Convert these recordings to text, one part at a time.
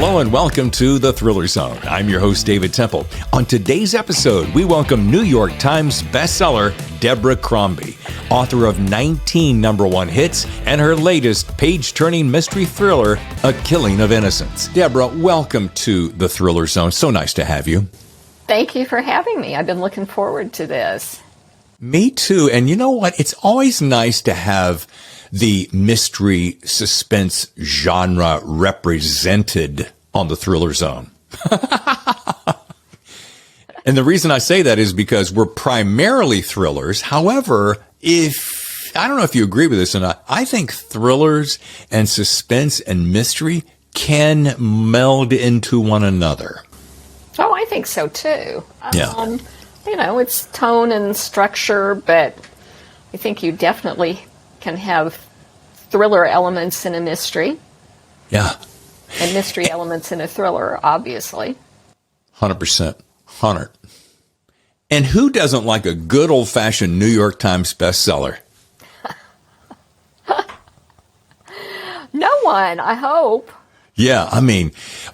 Hello and welcome to The Thriller Zone. I'm your host, David Temple. On today's episode, we welcome New York Times bestseller Deborah Crombie, author of 19 #1 hits and her latest page-turning mystery thriller, A Killing of Innocence. Deborah, welcome to The Thriller Zone. So nice to have you. Thank you for having me. I've been looking forward to this. Me too. And you know what? It's always nice to have the mystery suspense genre represented on the Thriller Zone. And the reason I say that is because we're primarily thrillers. However, I don't know if you agree with this or not, I think thrillers and suspense and mystery can meld into one another. Oh, I think so too. Yeah. It's tone and structure, but I think you definitely can have thriller elements in a mystery. Yeah. And mystery elements in a thriller, obviously. 100%. 100. And who doesn't like a good old-fashioned New York Times bestseller? No one, I hope. Yeah, all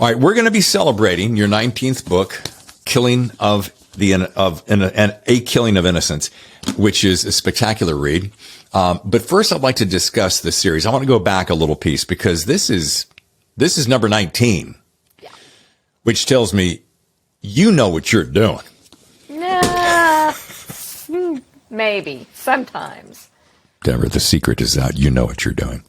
right, we're going to be celebrating your 19th book, A Killing of Innocence, which is a spectacular read. But first, I'd like to discuss the series. I want to go back a little piece because this is number 19, yeah. Which tells me you know what you're doing. Maybe, sometimes. Deborah, the secret is out. You know what you're doing.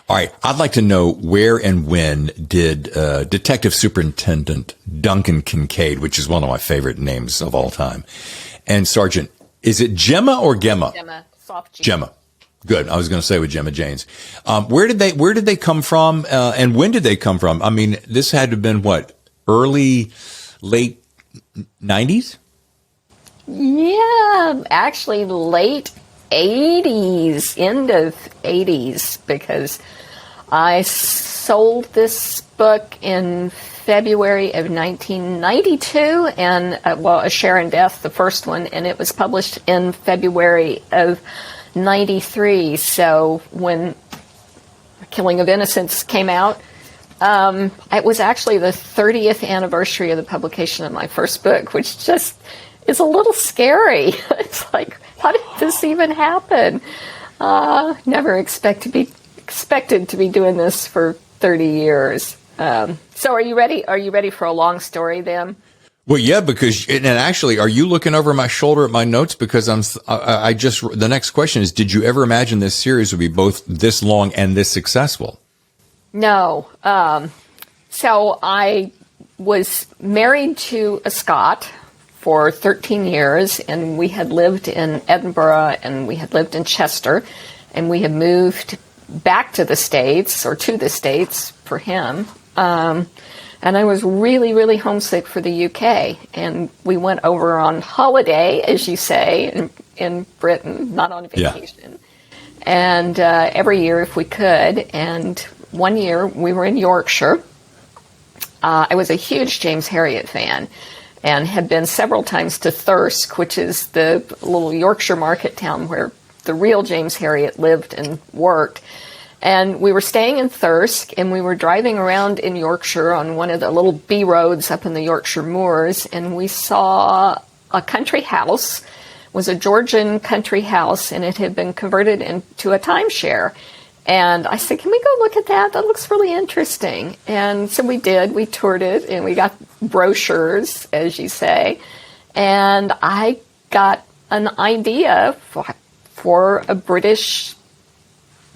All right, I'd like to know where and when did Detective Superintendent Duncan Kincaid, which is one of my favorite names of all time, and Sergeant, is it Gemma or Gemma? Gemma, soft G. Gemma. Good. I was going to say with Gemma James. Where did they come from, and when did they come from? I mean, this had to have been what, late 90s? Yeah, actually late 80s, end of 80s, because I sold this book in February of 1992, and A Share in Death, the first one, and it was published in February of 93. So when Killing of Innocence came out, it was actually the 30th anniversary of the publication of my first book, which just is a little scary. It's like, how did this even happen? Never expected to be doing this for 30 years. So are you ready? Are you ready for a long story then? Well, yeah, because, and actually, are you looking over my shoulder at my notes? Because the next question is, did you ever imagine this series would be both this long and this successful? No. So I was married to a Scot for 13 years, and we had lived in Edinburgh, and we had lived in Chester, and we had moved back to the States for him. And I was really, really homesick for the UK. And we went over on holiday, as you say, in Britain, not on vacation. Yeah. And every year if we could. And one year we were in Yorkshire. I was a huge James Herriot fan and had been several times to Thirsk, which is the little Yorkshire market town where the real James Herriot lived and worked. And we were staying in Thirsk, and we were driving around in Yorkshire on one of the little B roads up in the Yorkshire moors, and we saw a country house. It was a Georgian country house, and it had been converted into a timeshare. And I said, can we go look at that? That looks really interesting. And so we did. We toured it, and we got brochures, as you say. And I got an idea for a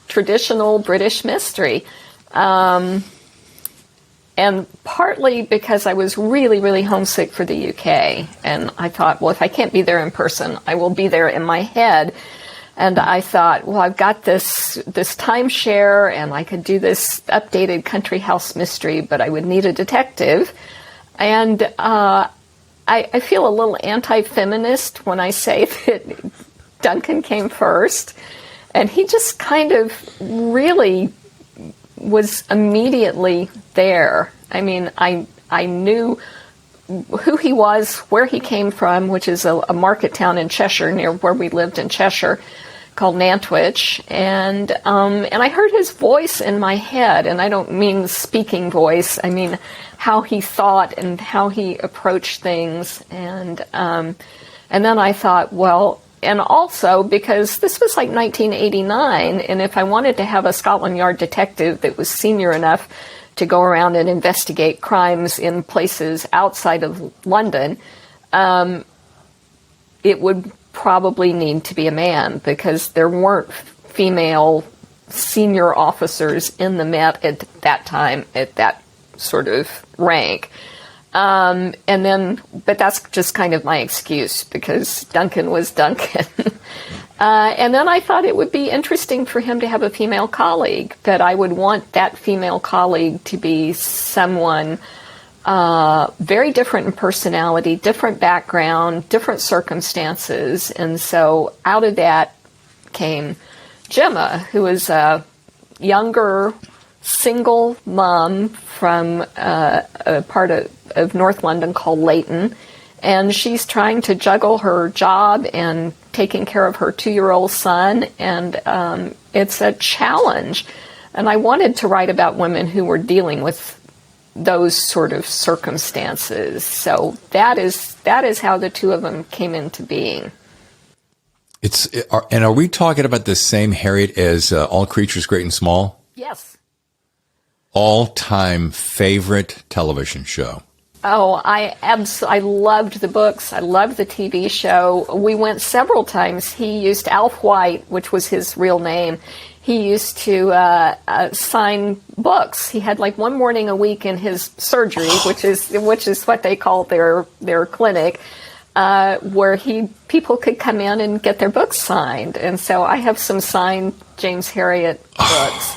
traditional British mystery. And partly because I was really, really homesick for the UK. And I thought, well, if I can't be there in person, I will be there in my head. And I thought, well, I've got this timeshare, and I could do this updated country house mystery, but I would need a detective. And I feel a little anti-feminist when I say that Duncan came first. And he just kind of really was immediately there. I mean, I knew who he was, where he came from, which is a market town in Cheshire, near where we lived in Cheshire. called Nantwich, and I heard his voice in my head, and I don't mean speaking voice, I mean how he thought and how he approached things, and then I thought, well, and also because this was like 1989, and if I wanted to have a Scotland Yard detective that was senior enough to go around and investigate crimes in places outside of London, it would probably need to be a man, because there weren't female senior officers in the Met at that time at that sort of rank. But that's just kind of my excuse, because Duncan was Duncan. And then I thought it would be interesting for him to have a female colleague, but I would want that female colleague to be someone very different in personality, different background, different circumstances. And so out of that came Gemma, who is a younger single mom from a part of North London called Leighton. And she's trying to juggle her job and taking care of her 2-year-old son. And it's a challenge. And I wanted to write about women who were dealing with those sort of circumstances. So that is how the two of them came into being. And are we talking about the same Harriet as All Creatures Great and Small? Yes. All-time favorite television show. Oh, I loved the books. I loved the TV show. We went several times. He used Alf White, which was his real name. He used to sign books. He had like one morning a week in his surgery, which is what they call their clinic, where people could come in and get their books signed. And so I have some signed James Herriot books.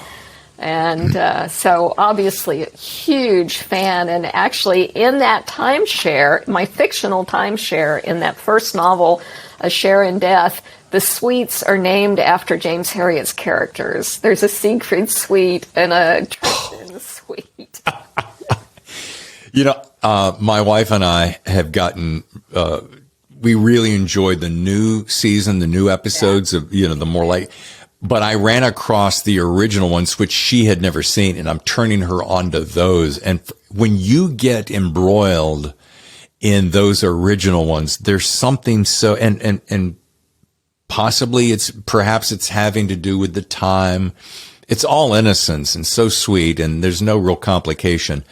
And so obviously a huge fan. And actually in that timeshare, my fictional timeshare in that first novel, A Share in Death, the suites are named after James Herriot's characters. There's a Siegfried suite and a Tristan suite. My wife and I have gotten, we really enjoyed the new season, the new episodes of, the more like, but I ran across the original ones, which she had never seen, and I'm turning her onto those. And when you get embroiled in those original ones, there's something so, and possibly perhaps it's having to do with the time. It's all innocence and so sweet, and there's no real complication.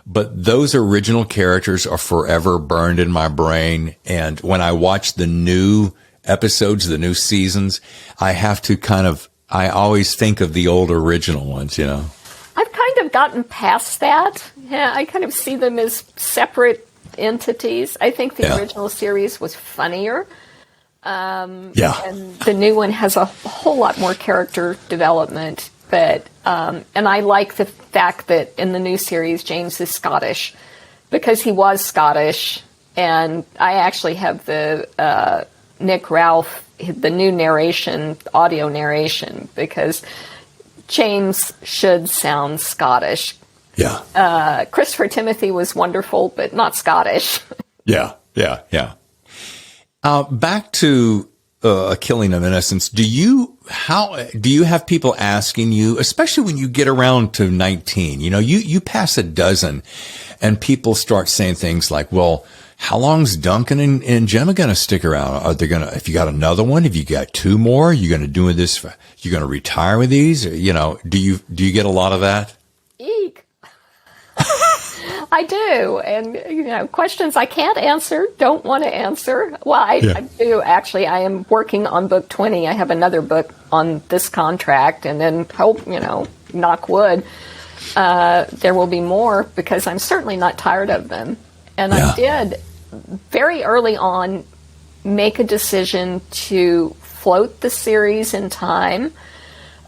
But those original characters are forever burned in my brain. And when I watch the new episodes, the new seasons, I have to I always think of the old original ones, I've kind of gotten past that. Yeah, I kind of see them as separate entities. I think the original series was funnier. And the new one has a whole lot more character development. But and I like the fact that in the new series, James is Scottish, because he was Scottish. And I actually have the Nick Ralph, the new narration, audio narration, because James should sound Scottish. Yeah. Christopher Timothy was wonderful, but not Scottish. Yeah. Back to A Killing of Innocence. Do you have people asking you, especially when you get around to 19, you pass a dozen and people start saying things like, well, how long's Duncan and Gemma going to stick around? Are they going to, if you got another one, if you got two more, are you going to do this? You going to retire with these? Or, do you get a lot of that? Eek. I do. And, questions I can't answer, don't want to answer. Well, I do actually. I am working on book 20. I have another book on this contract, and then hope, knock wood, there will be more, because I'm certainly not tired of them. And I did very early on make a decision to float the series in time.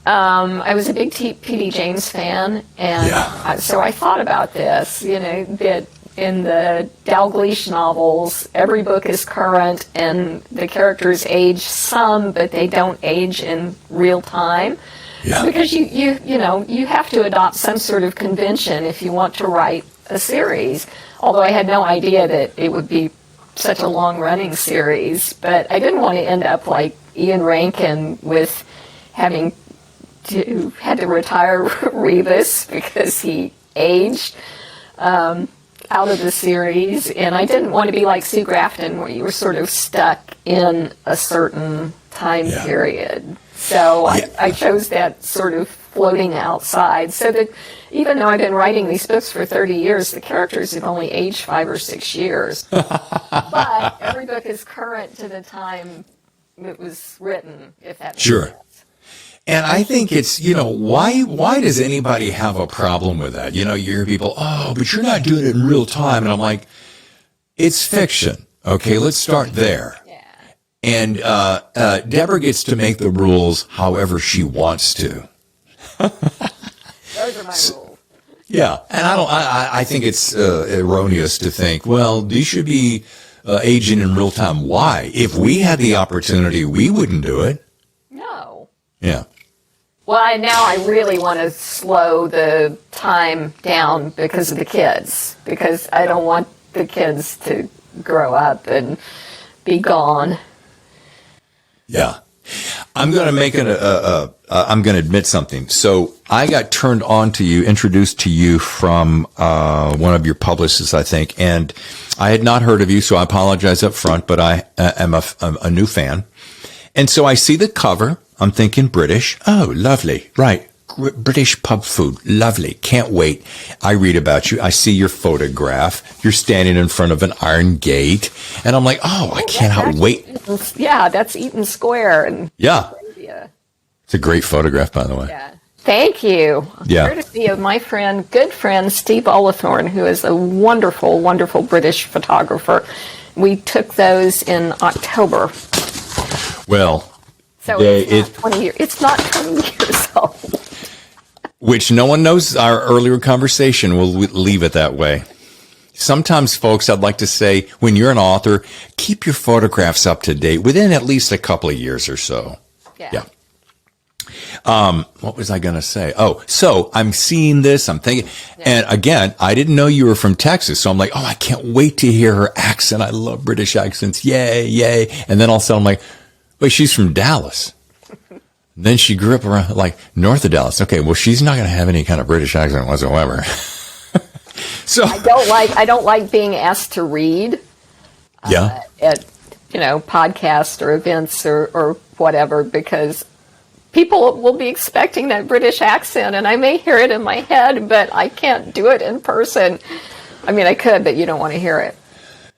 I was a big P.D. James fan, and so I thought about this, that in the Dalgleish novels, every book is current, and the characters age some, but they don't age in real time. Yeah. Because you have to adopt some sort of convention if you want to write a series. Although I had no idea that it would be such a long-running series, but I didn't want to end up like Ian Rankin with had to retire Rebus because he aged out of the series, and I didn't want to be like Sue Grafton, where you were sort of stuck in a certain time period. So I chose that sort of floating outside, so that even though I've been writing these books for 30 years, the characters have only aged 5 or 6 years. But every book is current to the time it was written, if that makes sense. And I think it's, why does anybody have a problem with that? You hear people, oh, but you're not doing it in real time. And I'm like, it's fiction. Okay, let's start there. Yeah. And Deborah gets to make the rules however she wants to. Those are my rules. Yeah, and I think it's erroneous to think, well, these should be aging in real time. Why? If we had the opportunity, we wouldn't do it. No. Yeah. Well, now I really want to slow the time down because of the kids, because I don't want the kids to grow up and be gone. Yeah. I'm going to make I'm going to admit something. So I got turned on to you, introduced to you from one of your publicists, I think, and I had not heard of you, so I apologize up front, but I am a new fan. And so I see the cover. I'm thinking British. Oh, lovely. Right. British pub food. Lovely. Can't wait. I read about you. I see your photograph. You're standing in front of an iron gate. And I'm like, I cannot wait. Yeah, that's Eaton Square. And yeah. It's a great photograph, by the way. Yeah. Thank you. Yeah. Courtesy of my good friend, Steve Olathorn, who is a wonderful, wonderful British photographer. We took those in October. Well, so it's not 20 years. It's not 20 years old. Which no one knows our earlier conversation. We'll leave it that way. Sometimes, folks, I'd like to say, when you're an author, keep your photographs up to date within at least a couple of years or so. Yeah. What was I going to say? Oh, so I'm seeing this, I'm thinking, and again, I didn't know you were from Texas, so I'm like, I can't wait to hear her accent. I love British accents. Yay, yay. And then all of a sudden I'm like, wait, she's from Dallas. Then she grew up around, like, north of Dallas. Okay, well, she's not going to have any kind of British accent whatsoever. So I don't like being asked to read. At podcasts or events or whatever, because people will be expecting that British accent, and I may hear it in my head, but I can't do it in person. I mean, I could, but you don't want to hear it.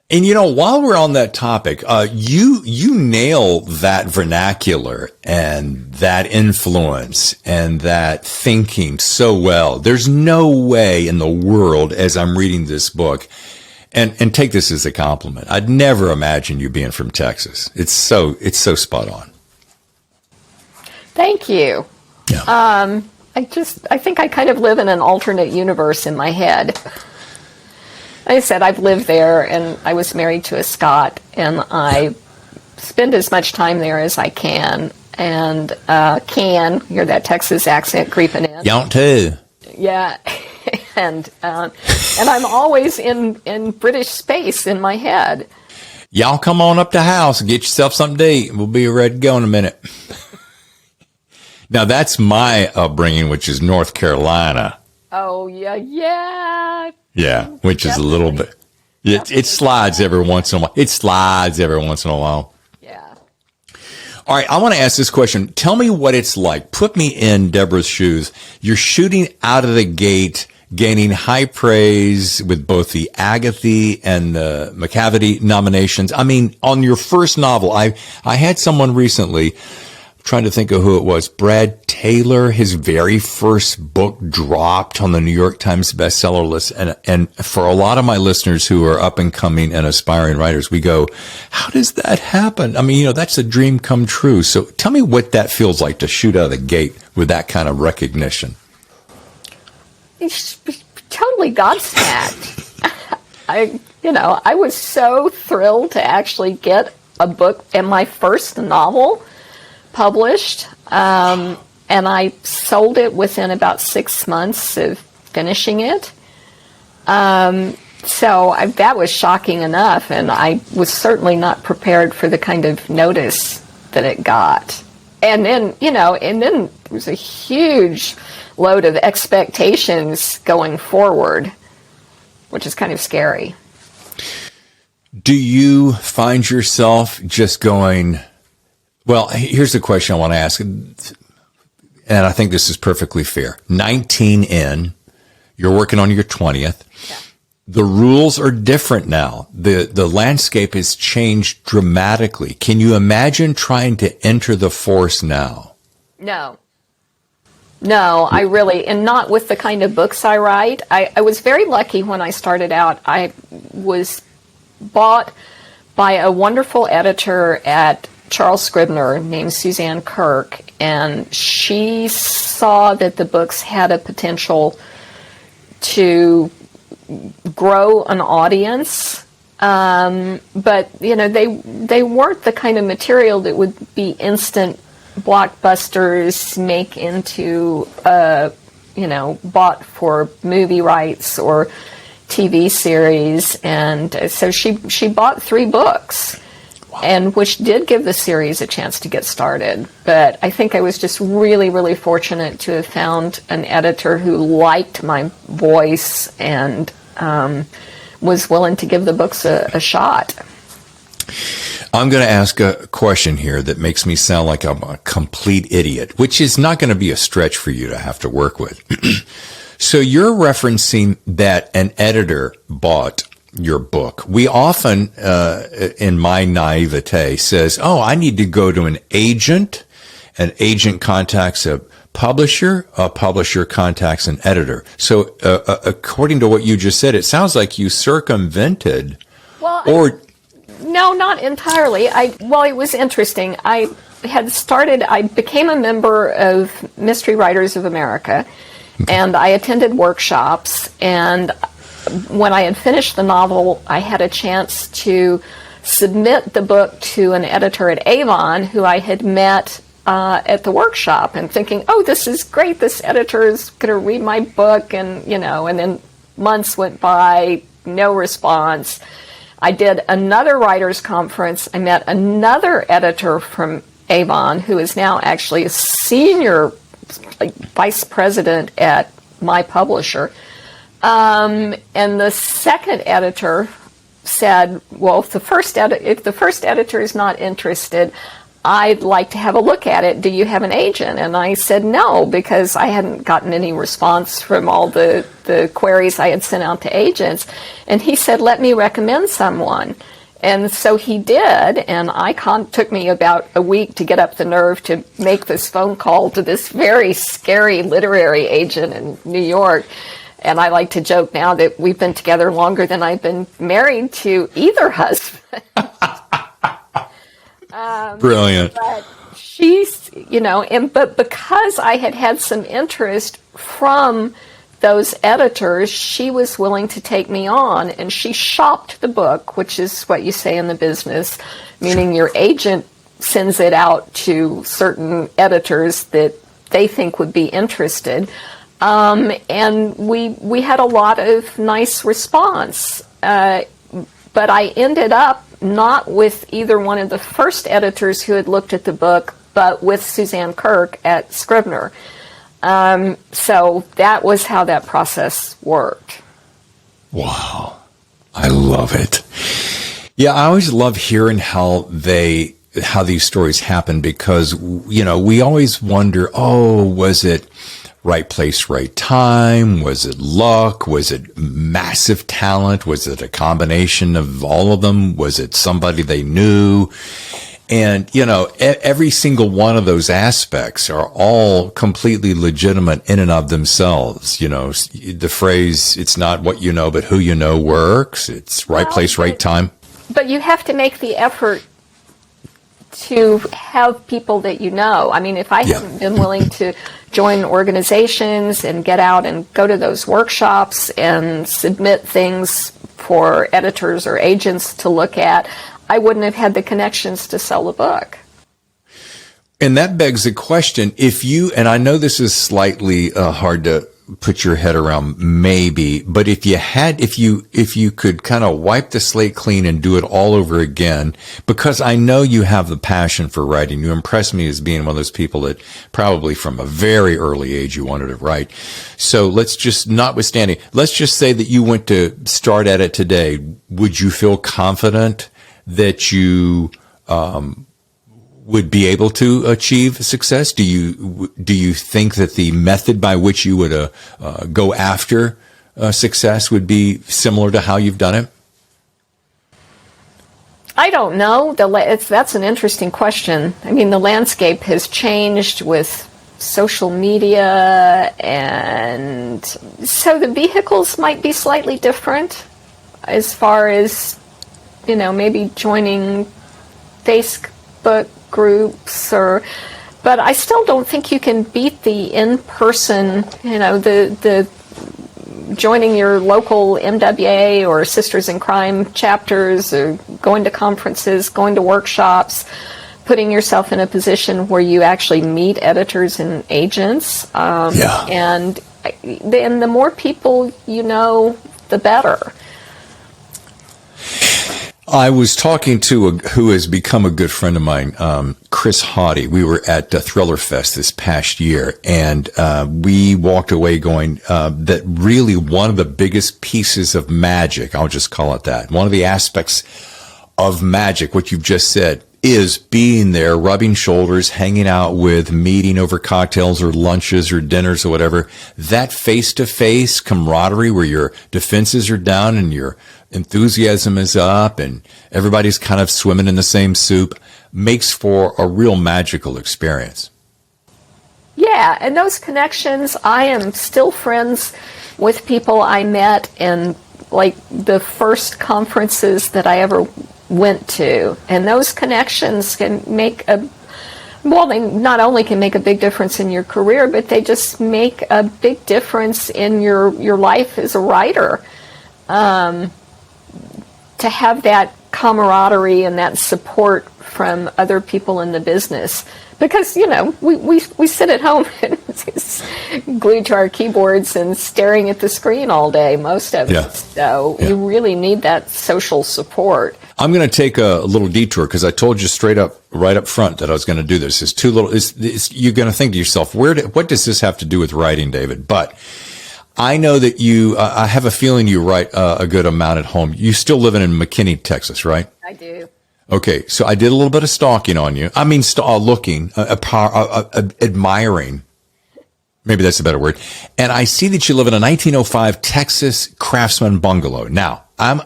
And while we're on that topic, you nail that vernacular and that influence and that thinking so well. There's no way in the world, as I'm reading this book, and take this as a compliment, I'd never imagine you being from Texas. It's so spot on. Thank you. Yeah. I think I kind of live in an alternate universe in my head. Like I said, I've lived there, and I was married to a Scot, and I spend as much time there as I can, and hear that Texas accent creeping in. Y'all too. Yeah, and I'm always in British space in my head. Y'all come on up to the house and get yourself something to eat, and we'll be ready to go in a minute. Now, that's my upbringing, which is North Carolina. Oh, yeah. Yeah, which definitely is a little bit. It slides every once in a while. Yeah. All right, I want to ask this question. Tell me what it's like. Put me in Deborah's shoes. You're shooting out of the gate, gaining high praise with both the Agatha and the McCavity nominations. I mean, on your first novel, I had someone recently, trying to think of who it was, Brad Taylor, his very first book dropped on the New York Times bestseller list. And for a lot of my listeners who are up and coming and aspiring writers, we go, how does that happen? I mean, that's a dream come true. So tell me what that feels like to shoot out of the gate with that kind of recognition. It's totally gobsmacked. I was so thrilled to actually get a book and my first novel published, and I sold it within about 6 months of finishing it. So that was shocking enough, and I was certainly not prepared for the kind of notice than it got. And then, there was a huge load of expectations going forward, which is kind of scary. Do you find yourself just going, well, here's the question I want to ask, and I think this is perfectly fair. 19 in, you're working on your 20th. Yeah. The rules are different now. The landscape has changed dramatically. Can you imagine trying to enter the force now? No, I really, and not with the kind of books I write. I was very lucky when I started out. I was bought by a wonderful editor at Charles Scribner named Suzanne Kirk, and she saw that the books had a potential to grow an audience, but they weren't the kind of material that would be instant blockbusters, make into bought for movie rights or TV series. And so she bought 3 books. Wow. And which did give the series a chance to get started. But I think I was just really, really fortunate to have found an editor who liked my voice and was willing to give the books a shot. I'm going to ask a question here that makes me sound like I'm a complete idiot, which is not going to be a stretch for you to have to work with. So you're referencing that an editor bought your book. We often, in my naivete, says, oh, I need to go to an agent contacts a publisher contacts an editor. So according to what you just said, it sounds like you circumvented No, not entirely. It was interesting. I became a member of Mystery Writers of America, and I attended workshops, and when I had finished the novel, I had a chance to submit the book to an editor at Avon who I had met at the workshop, and thinking, oh, this is great, this editor is going to read my book, and then months went by, no response. I did another writers' conference. I met another editor from Avon who is now actually a senior vice president at my publisher. And the second editor said, well, if the first editor is not interested, I'd like to have a look at it. Do you have an agent? And I said no, because I hadn't gotten any response from all the queries I had sent out to agents. And he said, let me recommend someone. And so he did, and took me about a week to get up the nerve to make this phone call to this very scary literary agent in New York. And I like to joke now that we've been together longer than I've been married to either husband. Brilliant. But she's, but because I had some interest from those editors, she was willing to take me on, and she shopped the book, which is what you say in the business, meaning your agent sends it out to certain editors that they think would be interested. And we had a lot of nice response. But I ended up not with either one of the first editors who had looked at the book, but with Suzanne Kirk at Scribner. So that was how that process worked. Wow. I love it. Yeah, I always love hearing how these stories happen, because, we always wonder, was it right place, right time? Was it luck? Was it massive talent? Was it a combination of all of them? Was it somebody they knew? And, every single one of those aspects are all completely legitimate in and of themselves. The phrase, it's not what you know, but who you know works. It's right place, right time. But you have to make the effort to have people that you know. I mean, if I hadn't been willing to join organizations and get out and go to those workshops and submit things for editors or agents to look at, I wouldn't have had the connections to sell the book. And that begs the question, and I know this is slightly hard to put your head around maybe, but if you could kind of wipe the slate clean and do it all over again, because I know you have the passion for writing. You impress me as being one of those people that probably from a very early age you wanted to write. So let's just say that you went to start at it today. Would you feel confident that you, would be able to achieve success? Do you think that the method by which you would go after success would be similar to how you've done it? I don't know. That's an interesting question. I mean, the landscape has changed with social media, and so the vehicles might be slightly different as far as, maybe joining Facebook groups but I still don't think you can beat the in-person, the joining your local MWA or Sisters in Crime chapters, or going to conferences, going to workshops, putting yourself in a position where you actually meet editors and agents. And the more people you know, the better. I was talking to who has become a good friend of mine, Chris Haughty. We were at Thriller Fest this past year, and we walked away going that really one of the biggest pieces of magic, I'll just call it that, one of the aspects of magic, what you've just said, is being there, rubbing shoulders, hanging out with, meeting over cocktails or lunches or dinners or whatever. That face-to-face camaraderie where your defenses are down and your enthusiasm is up and everybody's kind of swimming in the same soup makes for a real magical experience. Yeah, and those connections, I am still friends with people I met in like the first conferences that I ever went to, and those connections can make they not only can make a big difference in your career, but they just make a big difference in your life as a writer. To have that camaraderie and that support from other people in the business, because we sit at home and glued to our keyboards and staring at the screen all day, most of it. So you really need that social support. I'm going to take a little detour because I told you straight up, right up front, that I was going to do this. You're going to think to yourself, what does this have to do with writing, David? But I know that I have a feeling you write a good amount at home. You still living in McKinney, Texas, right? I do. Okay, so I did a little bit of stalking on you. I mean, looking, admiring. Maybe that's a better word. And I see that you live in a 1905 Texas craftsman bungalow. Now, I'm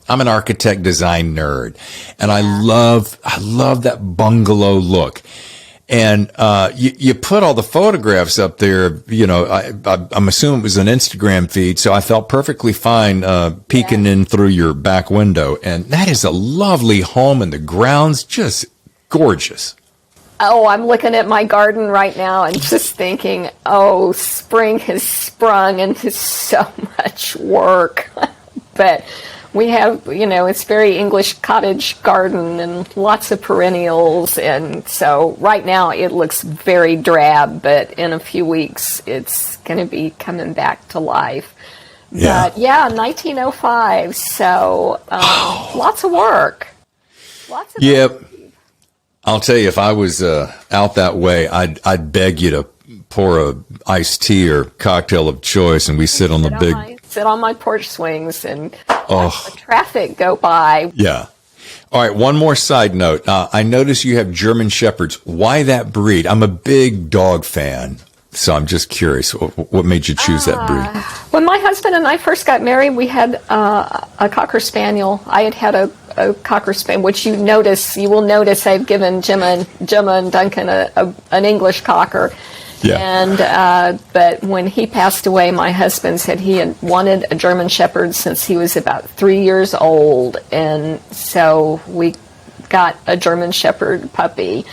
an architect design nerd, and I love that bungalow look. And you put all the photographs up there. I'm assuming it was an Instagram feed, so I felt perfectly fine peeking in through your back window. And that is a lovely home, and the grounds just gorgeous. Oh, I'm looking at my garden right now and just thinking, oh, spring has sprung into so much work. But we have, it's very English cottage garden and lots of perennials. And so right now it looks very drab, but in a few weeks it's going to be coming back to life. Yeah. But 1905. So lots of work. Lots of work. I'll tell you, if I was out that way, I'd beg you to pour a iced tea or cocktail of choice, and we sit on my porch swings and watch the traffic go by. Yeah. All right. One more side note. I notice you have German Shepherds. Why that breed? I'm a big dog fan, so I'm just curious. What made you choose that breed? When my husband and I first got married, we had a Cocker Spaniel. I had a Cocker Spaniel, which you will notice I've given Gemma and Duncan an English Cocker. Yeah. And but when he passed away, my husband said he had wanted a German Shepherd since he was about 3 years old, and so we got a German Shepherd puppy,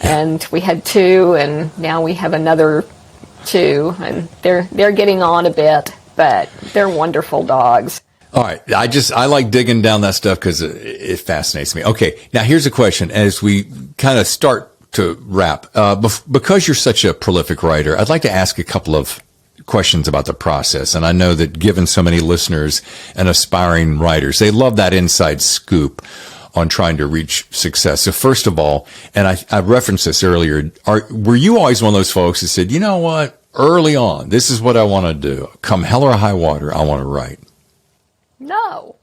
and we had two, and now we have another two, and they're getting on a bit, but they're wonderful dogs. All right. I like digging down that stuff because it fascinates me. Okay. Now here's a question as we kind of start to wrap. Because you're such a prolific writer, I'd like to ask a couple of questions about the process. And I know that given so many listeners and aspiring writers, they love that inside scoop on trying to reach success. So first of all, and I referenced this earlier, were you always one of those folks that said, you know what, early on, this is what I want to do. Come hell or high water, I want to write? No.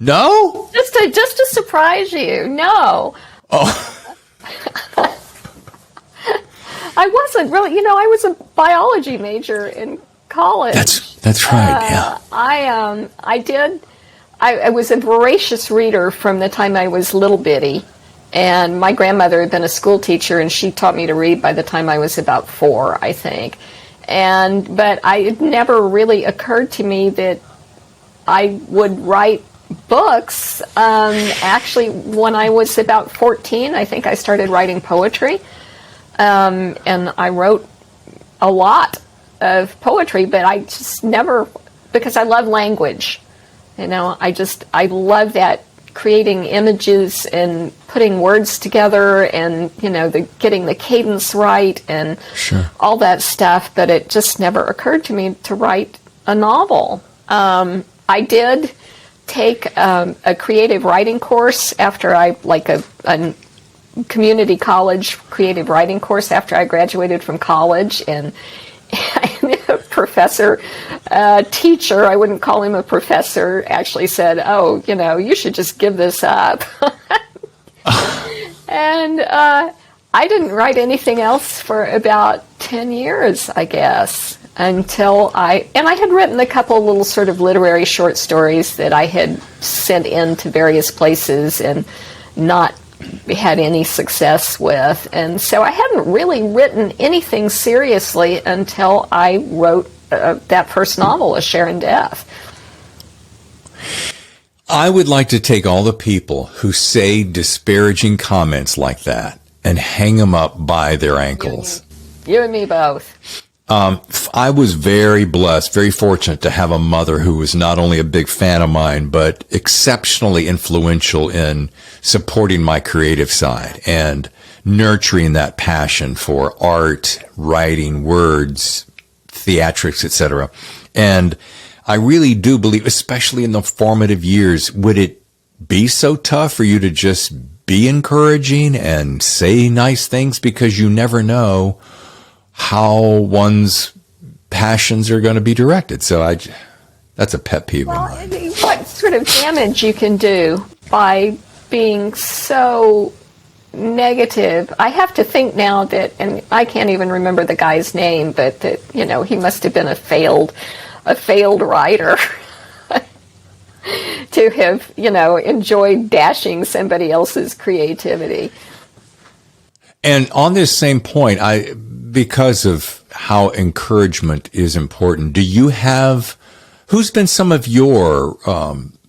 No? Just to surprise you, no. Oh. I wasn't really, I was a biology major in college. That's right, yeah. I was a voracious reader from the time I was little bitty, and my grandmother had been a school teacher, and she taught me to read by the time I was about 4, I think. But it never really occurred to me that I would write books. Actually, when I was about 14, I think I started writing poetry, and I wrote a lot of poetry, but I just never, because I love language. I love that, creating images and putting words together and, getting the cadence right and all that stuff, but it just never occurred to me to write a novel. I did take a creative writing course after a community college creative writing course after I graduated from college, and teacher, I wouldn't call him a professor, actually said, oh, you should just give this up. And I didn't write anything else for about 10 years, I guess, until I had written a couple of little sort of literary short stories that I had sent in to various places and not had any success with. And so I hadn't really written anything seriously until I wrote that first novel, A Sharon Death. I would like to take all the people who say disparaging comments like that and hang them up by their ankles. You and me both. I was very blessed, very fortunate to have a mother who was not only a big fan of mine, but exceptionally influential in supporting my creative side and nurturing that passion for art, writing, words, theatrics, etc. And I really do believe, especially in the formative years, would it be so tough for you to just be encouraging and say nice things, because you never know how one's passions are going to be directed? So that's a pet peeve of mine. What sort of damage you can do by being so negative? I have to think now that, and I can't even remember the guy's name, but that, he must have been a failed writer to have, enjoyed dashing somebody else's creativity. And on this same point, because of how encouragement is important, who's been some of your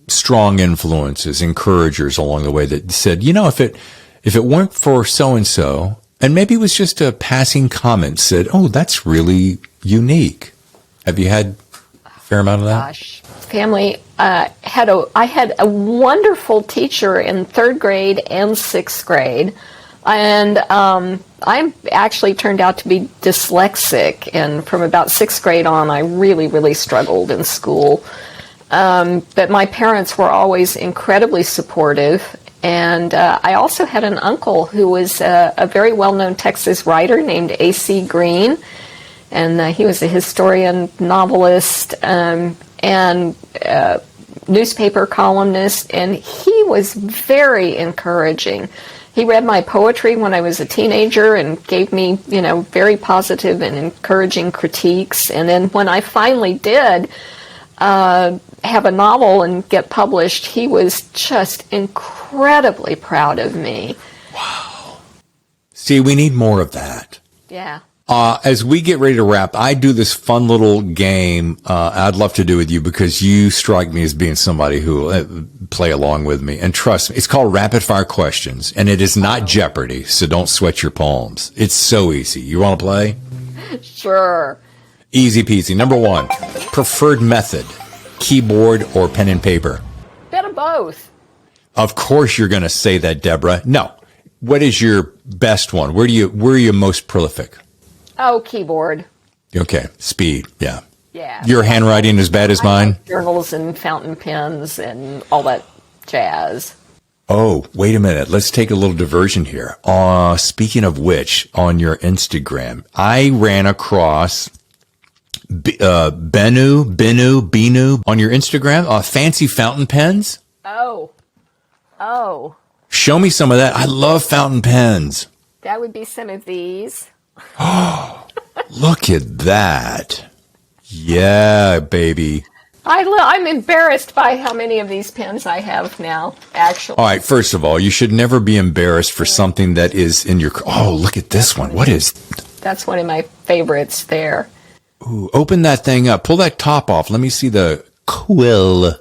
strong influences, encouragers along the way that said, if it weren't for so-and-so, and maybe it was just a passing comment, said, oh, that's really unique. Have you had a fair amount of that? Gosh, family, I had a wonderful teacher in 3rd grade and 6th grade. And I actually turned out to be dyslexic, and from about 6th grade on, I really, really struggled in school. But my parents were always incredibly supportive, and I also had an uncle who was a very well-known Texas writer named A.C. Green, and he was a historian, novelist, and newspaper columnist, and he was very encouraging. He read my poetry when I was a teenager and gave me, very positive and encouraging critiques. And then when I finally did have a novel and get published, he was just incredibly proud of me. Wow. See, we need more of that. Yeah. As we get ready to wrap, I do this fun little game I'd love to do with you, because you strike me as being somebody who will play along with me. And trust me, it's called Rapid Fire Questions, and it is not Jeopardy, so don't sweat your palms. It's so easy. You want to play? Sure. Easy peasy. Number 1, preferred method, keyboard or pen and paper? Bit of both. Of course you're going to say that, Deborah. No. What is your best one? Where are you most prolific? Oh, keyboard. Okay, speed, yeah. Yeah. Your handwriting is bad as I mine? like journals and fountain pens and all that jazz. Oh, wait a minute. Let's take a little diversion here. Speaking of which, on your Instagram, I ran across Binu on your Instagram, fancy fountain pens. Oh, Show me some of that. I love fountain pens. that would be some of these. Look at that. Yeah, baby. I'm embarrassed by how many of these pens I have now, actually. All right, first of all, you should never be embarrassed for something that is in your... Oh, look at this one. What is... That's one of my favorites there. Ooh, open that thing up. Pull that top off. Let me see the quill.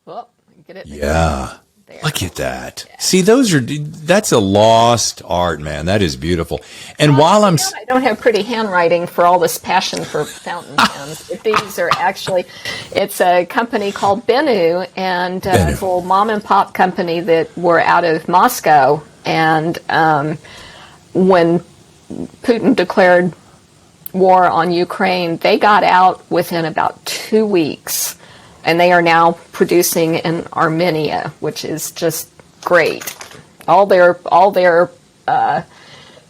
Oh, get it? Yeah. There. Look at that. Yeah. See, that's a lost art, man. That is beautiful. And while I don't have pretty handwriting for all this passion for fountain pens, but these are actually, it's a company called Benu, and it's a little mom and pop company that were out of Moscow. And when Putin declared war on Ukraine, they got out within about 2 weeks. And they are now producing in Armenia, which is just great. All their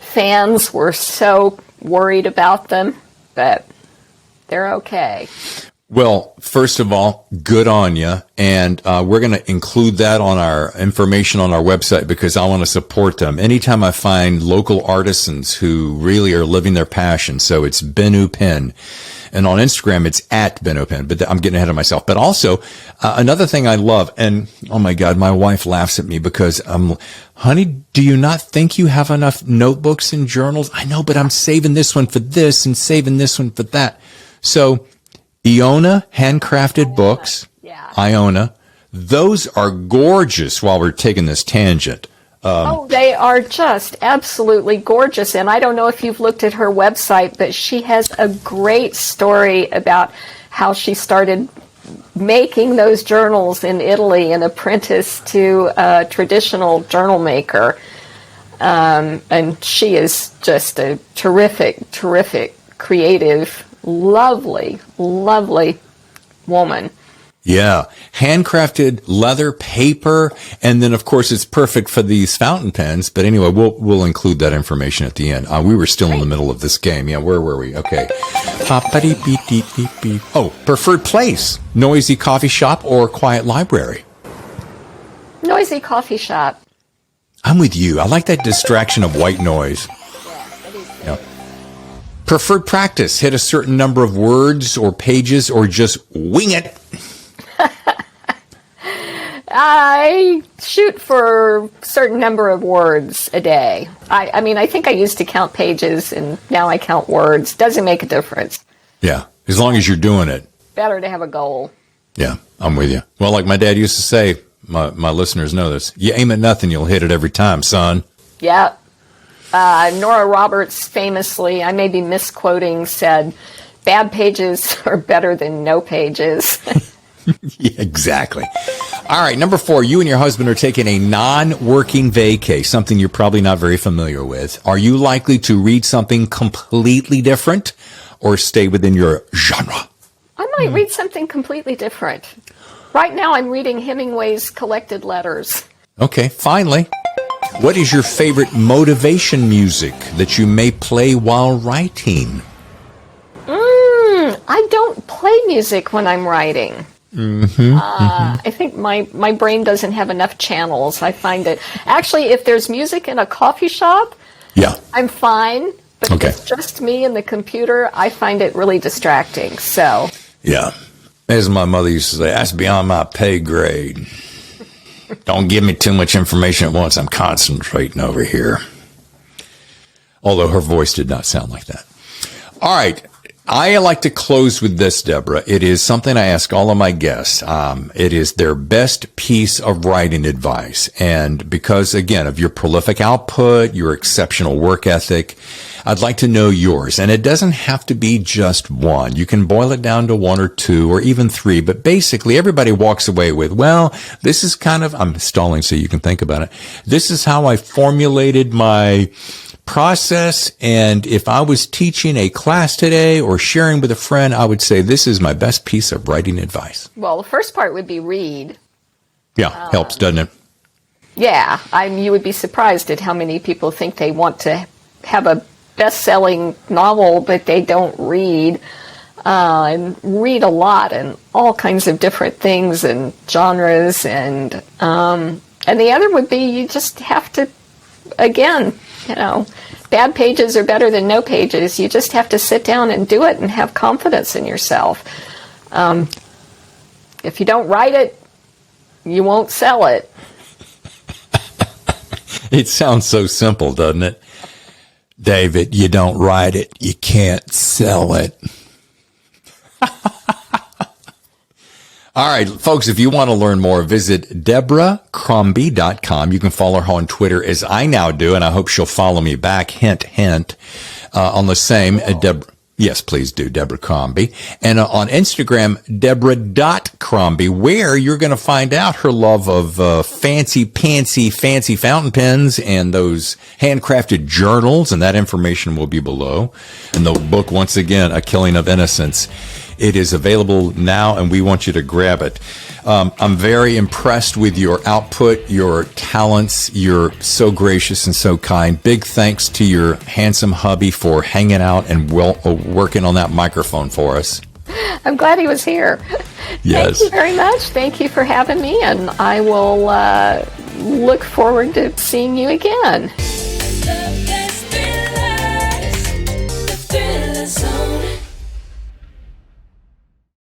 fans were so worried about them, but they're okay. Well, first of all, good on you. And we're going to include that on our information on our website because I want to support them. Anytime I find local artisans who really are living their passion. So it's Benu Pen. And on Instagram, it's at Benu Pen. But I'm getting ahead of myself. But also, another thing I love, and oh my God, my wife laughs at me because, honey, do you not think you have enough notebooks and journals? I know, but I'm saving this one for this and saving this one for that. So, Iona handcrafted books, yeah. Iona, those are gorgeous while we're taking this tangent. They are just absolutely gorgeous. And I don't know if you've looked at her website, but she has a great story about how she started making those journals in Italy and apprenticed to a traditional journal maker. And she is just a terrific, terrific, creative, lovely, lovely woman. Yeah. Handcrafted leather, paper, and then of course it's perfect for these fountain pens. But anyway, we'll include that information at the end. We were still in the middle of this game. Yeah, where were we? Okay. Oh, preferred place. Noisy coffee shop or quiet library? Noisy coffee shop. I'm with you. I like that distraction of white noise. Yeah. Preferred practice. Hit a certain number of words or pages or just wing it. I shoot for a certain number of words a day. I mean, I think I used to count pages, and now I count words. Doesn't make a difference. Yeah, as long as you're doing it. Better to have a goal. Yeah, I'm with you. Well, like my dad used to say, my listeners know this, you aim at nothing, you'll hit it every time, son. Yeah. Nora Roberts famously, I may be misquoting, said, bad pages are better than no pages. Yeah, exactly. All right, number 4, you and your husband are taking a non-working vacay, something you're probably not very familiar with. Are you likely to read something completely different or stay within your genre? I might read something completely different. Right now I'm reading Hemingway's collected letters. Okay, finally. What is your favorite motivation music that you may play while writing? I don't play music when I'm writing. I think my brain doesn't have enough channels. I find it actually, if there's music in a coffee shop, yeah, I'm fine. But if it's just me and the computer, I find it really distracting. So yeah, as my mother used to say, that's beyond my pay grade. Don't give me too much information at once. I'm concentrating over here. Although her voice did not sound like that. All right. I like to close with this, Deborah. It is something I ask all of my guests. It is their best piece of writing advice. And because, again, of your prolific output, your exceptional work ethic, I'd like to know yours. And it doesn't have to be just one. You can boil it down to 1 or 2 or even 3. But basically, everybody walks away with, well, this is kind of, I'm stalling so you can think about it. This is how I formulated my process. And if I was teaching a class today or sharing with a friend, I would say this is my best piece of writing advice. Well, the first part would be read. Yeah, helps, doesn't it? Yeah, you would be surprised at how many people think they want to have a best-selling novel, but they don't read. And read a lot and all kinds of different things and genres. And the other would be you just have to, again, bad pages are better than no pages. You just have to sit down and do it and have confidence in yourself. If you don't write it, you won't sell it. It sounds so simple, doesn't it? David, you don't write it, you can't sell it. All right, folks, if you want to learn more, visit DeborahCrombie.com. You can follow her on Twitter as I now do, and I hope she'll follow me back. Hint, hint. On the same, Deborah. Yes, please do, Deborah Crombie. And on Instagram, Deborah.Crombie, where you're going to find out her love of fancy fountain pens and those handcrafted journals, and that information will be below. And the book, once again, A Killing of Innocence. It is available now, and we want you to grab it. I'm very impressed with your output, your talents. You're so gracious and so kind. Big thanks to your handsome hubby for hanging out and working on that microphone for us. I'm glad he was here. Yes. Thank you very much. Thank you for having me, and I will look forward to seeing you again.